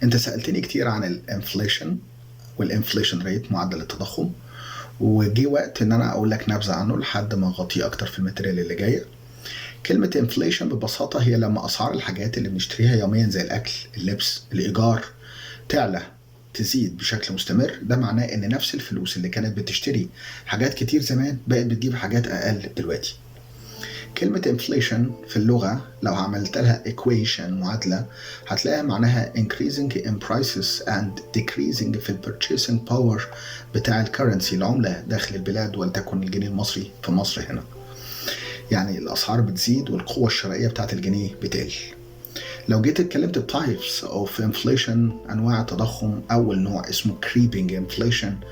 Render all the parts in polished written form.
انت سألتني كتير عن الانفليشن والانفليشن ريت، معدل التضخم، وجي وقت ان انا اقول لك نبذة عنه لحد ما اغطيه اكتر في الماتيريال اللي جايه. كلمة انفليشن ببساطة هي لما اسعار الحاجات اللي بنشتريها يوميا زي الاكل، اللبس، الايجار تعلى، تزيد بشكل مستمر. ده معناه ان نفس الفلوس اللي كانت بتشتري حاجات كتير زمان بقت بتجيب حاجات اقل دلوقتي. كلمة inflation في اللغة لو عملت لها equation معادلة هتلاقيها معناها increasing in prices and decreasing في purchasing power بتاع الكرنسي، العملة داخل البلاد، ولتكن الجنيه المصري في مصر هنا. يعني الأسعار بتزيد والقوة الشرائية بتاعت الجنيه بتقل. لو جيت اتكلمت types of inflation، أنواع التضخم، أول نوع اسمه creeping inflation،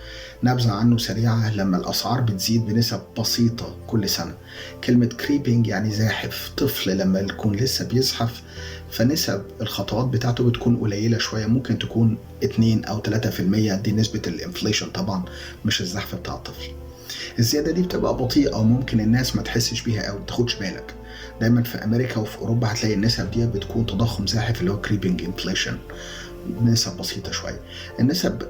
نبذة عنه سريعة. لما الأسعار بتزيد بنسب بسيطة كل سنة. كلمة creeping يعني زاحف، طفل لما يكون لسه بيزحف فنسب الخطوات بتاعته بتكون قليلة شوية، ممكن تكون 2 أو 3%، دي نسبة الانفليشن طبعا، مش الزحف بتاع الطفل. الزيادة دي بتبقى بطيئة وممكن الناس ما تحسش بيها أو تاخدش بالك. دايما في أمريكا وفي أوروبا هتلاقي النسب دي بتكون تضخم زاحف اللي هو creeping inflation، نسب بسيطة شوية. النسب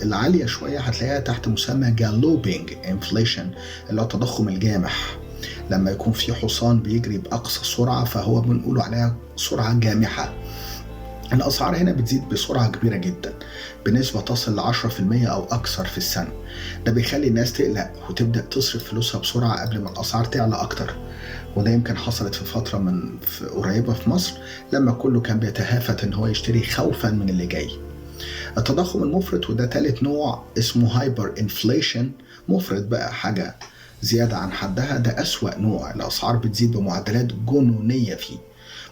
العالية شوية هتلاقيها تحت مسمى galloping inflation اللي هو التضخم الجامح. لما يكون في حصان بيجري بأقصى سرعة فهو بنقوله عليها سرعة جامحة. الأسعار هنا بتزيد بسرعة كبيرة جدا، بنسبة تصل ل 10% أو أكثر في السنة. ده بيخلي الناس تقلق وتبدأ تصرف فلوسها بسرعة قبل ما الأسعار تعلى أكتر. وده يمكن حصلت في فترة قريبة في مصر لما كله كان بيتهافت إن هو يشتري خوفا من اللي جاي. التضخم المفرط، وده ثالث نوع، اسمه هايبر انفليشن. مفرط بقى، حاجة زيادة عن حدها، ده أسوأ نوع. الأسعار بتزيد بمعدلات جنونية فيه،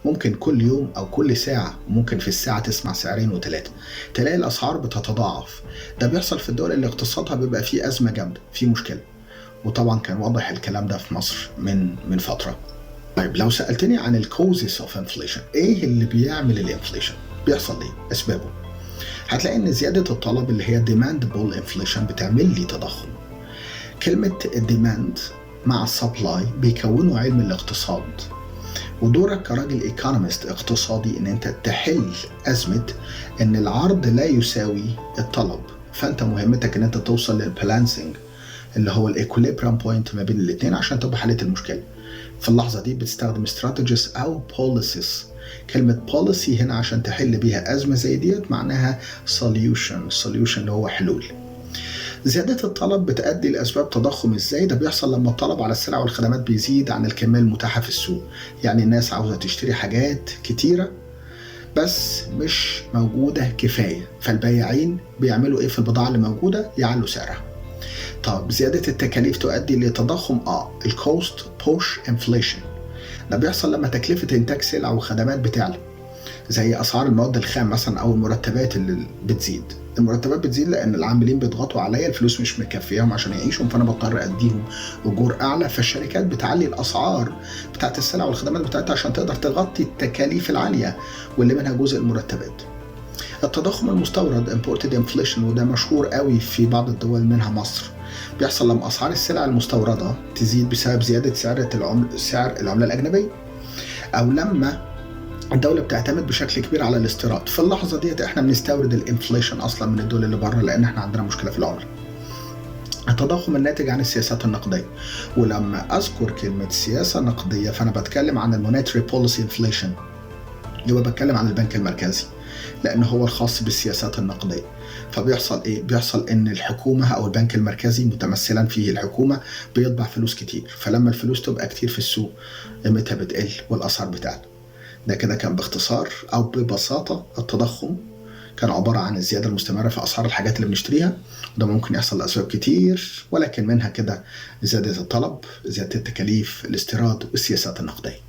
ممكن كل يوم أو كل ساعة، ممكن في الساعة تسمع سعرين وثلاثة، تلاقي الأسعار بتتضاعف. ده بيحصل في الدول اللي اقتصادها بيبقى فيه أزمة جامدة، فيه مشكلة. وطبعا كان واضح الكلام ده في مصر من فترة. طيب لو سألتني عن الكوزز اوف انفليشن، ايه اللي بيعمل الانفليشن؟ بيحصل ليه؟ اسبابه. هتلاقي ان زيادة الطلب اللي هي demandable inflation بتعمل لي تضخم. كلمة demand مع السبلاي بيكونوا علم الاقتصاد، ودورك كراجل ايكونومست اقتصادي ان انت تحل ازمة ان العرض لا يساوي الطلب. فانت مهمتك ان انت توصل للبالانسنج اللي هو الايكوليبرام بوينت ما بين الاثنين عشان تبقى حلت المشكلة. في اللحظة دي بتستخدم استراتيجيز او بوليسيز. كلمة بوليسي هنا عشان تحل بيها أزمة زي ديت معناها solution اللي هو حلول. زيادة الطلب بتؤدي لأسباب تضخم ازاي؟ ده بيحصل لما الطلب على السلع والخدمات بيزيد عن الكمية المتاحة في السوق. يعني الناس عاوزة تشتري حاجات كتيرة بس مش موجودة كفاية، فالبياعين بيعملوا ايه في البضاعة اللي موجودة؟ يعلوا سعرها. طب زيادة التكاليف تؤدي لتضخم الكوست بوش انفليشن. ده بيحصل لما تكلفة إنتاج سلع وخدمات بتعلى، زي أسعار المواد الخام مثلا أو المرتبات اللي بتزيد. المرتبات بتزيد لأن العاملين بيضغطوا عليا، الفلوس مش مكفيهم عشان يعيشوا، فأنا بضطر أديهم أجور أعلى. فالشركات بتعلي الأسعار بتاعت السلع والخدمات بتاعتها عشان تقدر تغطي التكاليف العالية واللي منها جزء المرتبات. التضخم المستورد imported inflation، وده مشهور قوي في بعض الدول منها مصر. بيحصل لما أسعار السلع المستوردة تزيد بسبب زيادة سعر العملة الأجنبية، أو لما الدولة بتعتمد بشكل كبير على الاستيراد. في اللحظة ديت احنا بنستورد الانفليشن أصلا من الدول اللي بره لأن احنا عندنا مشكلة في العملة. التضخم الناتج عن السياسات النقدية، ولما أذكر كلمة سياسة نقدية فأنا بتكلم عن المونيتري بوليسي انفليشن، يبقى بتكلم عن البنك المركزي لأنه هو الخاص بالسياسات النقدية. فبيحصل إيه؟ بيحصل إن الحكومة أو البنك المركزي متمثلا فيه الحكومة بيطبع فلوس كتير، فلما الفلوس تبقى كتير في السوق قيمتها بتقل والأسعار بتعلى. ده كده كان باختصار أو ببساطة التضخم كان عبارة عن الزيادة المستمرة في أسعار الحاجات اللي بنشتريها، وده ممكن يحصل لأسباب كتير، ولكن منها كده زيادة الطلب، زيادة التكاليف، الاستيراد والسياسات النقدية.